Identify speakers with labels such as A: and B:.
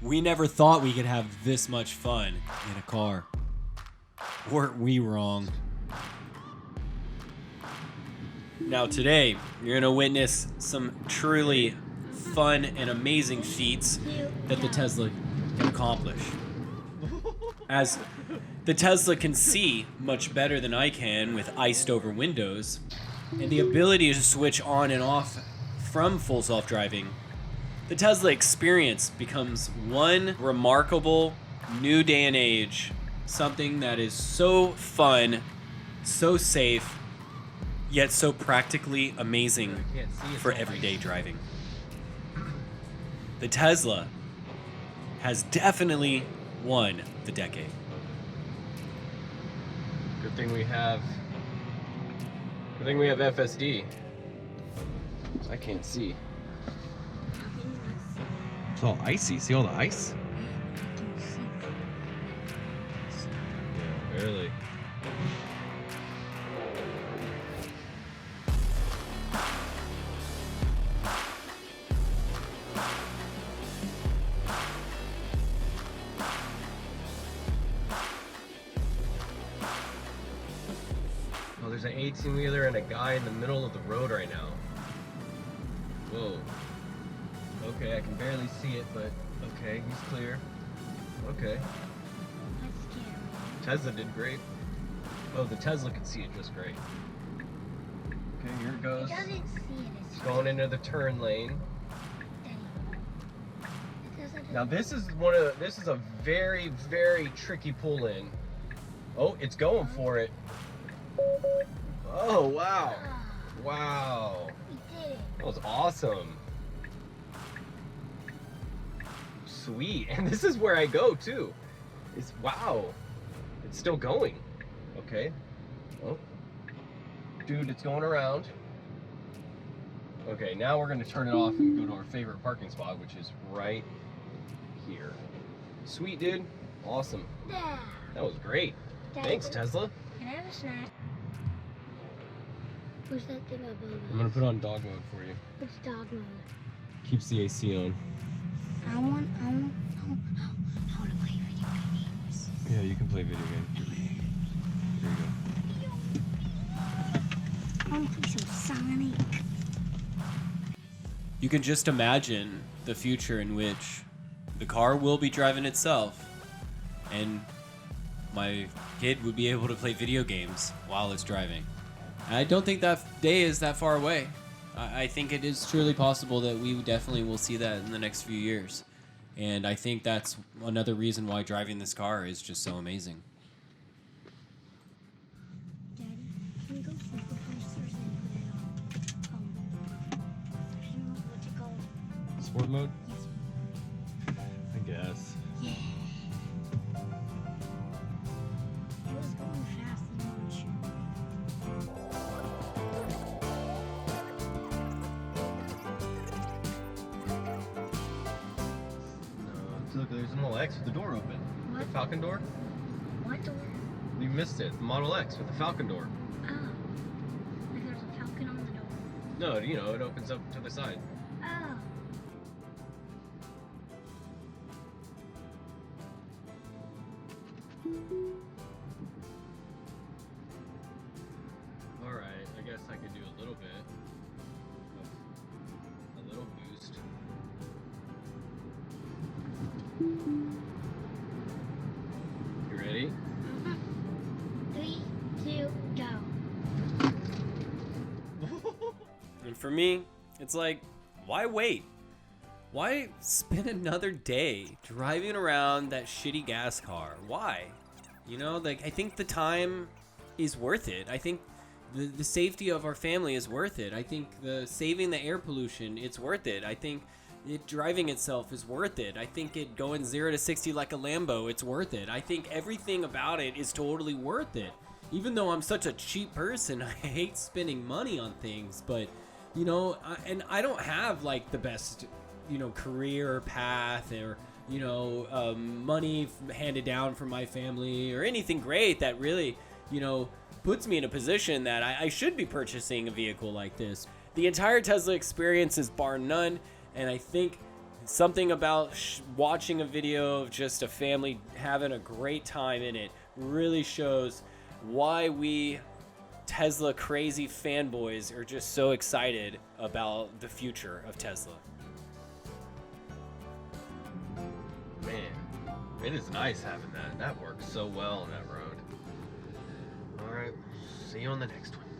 A: We never thought we could have this much fun in a car. Weren't we wrong? Now today, you're gonna witness some truly fun and amazing feats that the Tesla can accomplish. As the Tesla can see much better than I can with iced over windows, and the ability to switch on and off from full self-driving, the Tesla experience becomes one remarkable new day and age, something that is so fun, so safe, yet so practically amazing for everyday driving. The Tesla has definitely won the decade.
B: Good thing we have FSD. I can't see. It's all icy. See all the ice? Yeah, barely. Oh, there's an 18-wheeler and a guy in the middle of the road right now. Whoa. Okay, I can barely see it, but okay, he's clear. Okay.
C: That's scary.
B: Tesla did great. Oh, the Tesla can see it just great. Okay, here it goes.
C: It doesn't see it.
B: It's going into the turn lane. Now this is a very, very tricky pull in. Oh, it's going for it. Oh, wow. Wow.
C: We did it.
B: That was awesome. Sweet. And this is where I go too. Wow. It's still going. Okay. Oh. Dude, it's going around. Okay, now we're going to turn it off and go to our favorite parking spot, which is right here. Sweet, dude. Awesome.
C: Yeah.
B: That was great.
C: Daddy,
B: Thanks, Tesla.
C: Can I have a snack? What's that thing above us?
B: I'm going to put on dog mode for you.
C: What's dog mode?
B: Keeps the AC on.
C: I want to play video games.
B: Yeah, you can play video games. Here you go.
C: I want to play some Sonic.
A: You can just imagine the future in which the car will be driving itself, and my kid would be able to play video games while it's driving. I don't think that day is that far away. I think it is truly possible that we definitely will see that in the next few years. And I think that's another reason why driving this car is just so amazing.
C: Daddy, can we go flip the posters and put it on? What's it called?
B: Sport mode?
C: Yes.
B: I guess.
C: Yeah. It was going fast and much.
B: Look, there's a Model X with the door open.
C: What?
B: The Falcon door?
C: What door?
B: You missed it. The Model X with the Falcon door.
C: Oh. Like there's a falcon on the door.
B: No, you know, it opens up to the side.
C: Oh.
B: Alright, I guess I could do a little bit. A little boost. You ready?
C: Mm-hmm. 3, 2, go.
A: And for me, it's like, why wait? Why spend another day driving around that shitty gas car? Why? You know, like, I think the time is worth it. I think the safety of our family is worth it. I think the saving the air pollution, it's worth it. I think it driving itself is worth it. I think it going 0 to 60 like a Lambo, it's worth it. I think everything about it is totally worth it. Even though I'm such a cheap person, I hate spending money on things, but you know, and I don't have like the best, you know, career path or, you know, money handed down from my family or anything great that really, you know, puts me in a position that I should be purchasing a vehicle like this. The entire Tesla experience is bar none, and I think Something about watching a video of just a family having a great time in it really shows why we Tesla crazy fanboys are just so excited about the future of Tesla.
B: Man, it is nice having that. That works so well on that road. All right, see you on the next one.